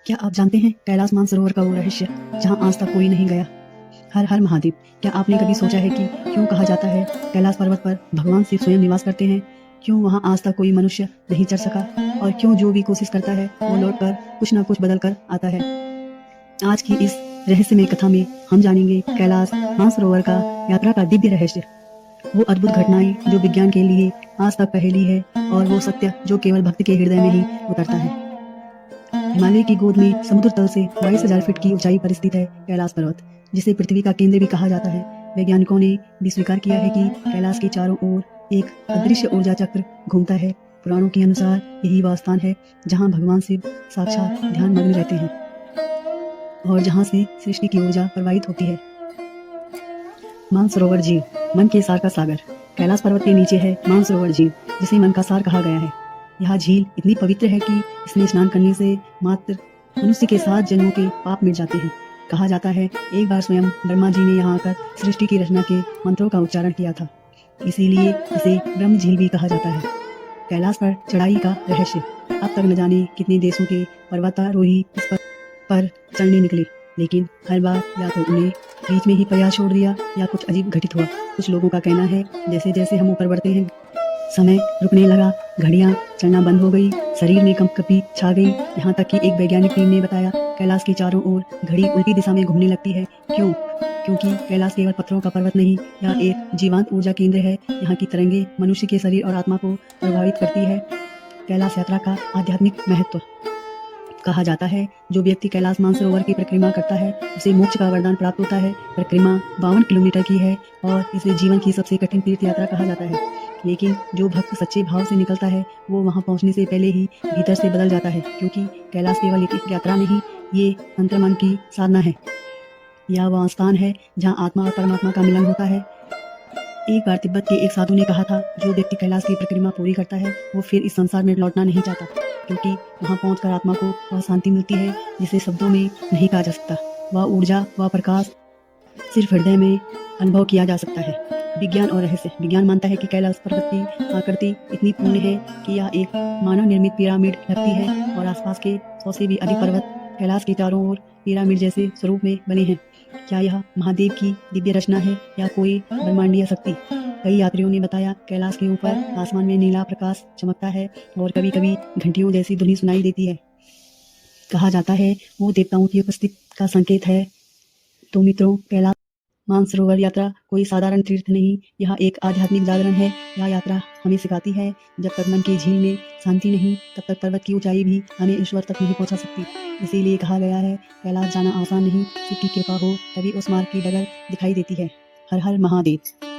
क्या आप जानते हैं कैलाश मानसरोवर का वो रहस्य जहाँ आज तक कोई नहीं गया? हर हर महादेव। क्या आपने कभी सोचा है कि क्यों कहा जाता है कैलाश पर्वत पर भगवान शिव स्वयं निवास करते हैं? क्यों वहाँ आज तक कोई मनुष्य नहीं चढ़ सका? और क्यों जो भी कोशिश करता है वो लौट कर कुछ ना कुछ बदल कर आता है? आज की इस रहस्यमय कथा में हम जानेंगे कैलाश मानसरोवर का यात्रा का दिव्य रहस्य, वो अद्भुत घटनाएं जो विज्ञान के लिए आज तक पहेली है, और वो सत्य जो केवल भक्त के हृदय में ही उतरता है। हिमालय की गोद में समुद्र तल से 22,000 फीट की ऊंचाई पर स्थित है कैलाश पर्वत, जिसे पृथ्वी का केंद्र भी कहा जाता है। वैज्ञानिकों ने भी स्वीकार किया है कि कैलाश के चारों ओर एक अदृश्य ऊर्जा चक्र घूमता है। पुराणों के अनुसार यही वह स्थान है जहां भगवान शिव साक्षात ध्यान मग्न रहते हैं और जहां से सृष्टि की ऊर्जा प्रवाहित होती है। मानसरोवर झील, मन के सार का सागर। कैलाश पर्वत के नीचे है मानसरोवर झील, जिसे मन का सार कहा गया है। यह झील इतनी पवित्र है कि इसमें स्नान करने से मात्र मनुष्य के 7 जन्मों के पाप मिट जाते हैं। कहा जाता है एक बार स्वयं ब्रह्मा जी ने यहाँ आकर सृष्टि की रचना के मंत्रों का उच्चारण किया था, इसीलिए इसे ब्रह्म झील भी कहा जाता है। कैलाश पर चढ़ाई का रहस्य। अब तक न जाने कितने देशों के पर्वतारोही इस पर चढ़ने निकले, लेकिन हर बार या तो उन्हें बीच में ही प्रयास छोड़ दिया या कुछ अजीब घटित हुआ। कुछ लोगों का कहना है जैसे जैसे हम ऊपर बढ़ते हैं समय रुकने लगा, घड़ियां चलना बंद हो गई, शरीर में कंपकपी छा गई। यहाँ तक कि एक वैज्ञानिक टीम ने बताया कैलाश के चारों ओर घड़ी उल्टी दिशा में घूमने लगती है। क्यों? क्योंकि कैलाश केवल पत्थरों का पर्वत नहीं, यह एक जीवंत ऊर्जा केंद्र है। यहाँ की तरंगे मनुष्य के शरीर और आत्मा को प्रभावित करती है। कैलाश यात्रा का आध्यात्मिक महत्व। कहा जाता है जो व्यक्ति कैलाश मानसरोवर की परिक्रमा करता है उसे मोक्ष का वरदान प्राप्त होता है। परिक्रमा 52 किलोमीटर की है और इसे जीवन की सबसे कठिन तीर्थ यात्रा कहा जाता है, लेकिन जो भक्त सच्चे भाव से निकलता है वो वहां पहुंचने से पहले ही भीतर से बदल जाता है। क्योंकि कैलाश केवल एक यात्रा नहीं, ये अंतर्मन की साधना है। यह वह स्थान है जहाँ आत्मा और परमात्मा का मिलन होता है। एक बार तिब्बत के एक साधु ने कहा था जो व्यक्ति कैलाश की परिक्रमा पूरी करता है वो फिर इस संसार में लौटना नहीं चाहता, क्योंकि वहां पहुंचकर आत्मा को वह शांति मिलती है जिसे शब्दों में नहीं कहा जा सकता। वह ऊर्जा, वह प्रकाश सिर्फ हृदय में अनुभव किया जा सकता है। विज्ञान और रहस्य। विज्ञान मानता है कि कैलाश पर्वत की आकृति इतनी पूर्ण है कि यह एक मानव निर्मित पिरामिड लगती है, और आसपास के 100 से भी अधिक पर्वत कैलाश के चारों ओर पिरामिड जैसे स्वरूप में बने हैं। क्या यह महादेव की दिव्य रचना है या कोई ब्रह्मांडीय शक्ति? कई यात्रियों ने बताया कैलाश के ऊपर आसमान में नीला प्रकाश चमकता है और कभी कभी घंटियों जैसी ध्वनि सुनाई देती है। कहा जाता है वो देवताओं की उपस्थिति का संकेत है। तो मित्रों, कैलाश मानसरोवर यात्रा कोई साधारण तीर्थ नहीं, यह एक आध्यात्मिक जागरण है। यह यात्रा हमें सिखाती है जब तक मन की झील में शांति नहीं, तब तक पर्वत की ऊंचाई भी हमें ईश्वर तक नहीं पहुंचा सकती। इसीलिए कहा गया है कैलाश जाना आसान नहीं, शिव की कृपा हो तभी उस मार्ग की डगर दिखाई देती है। हर हर महादेव।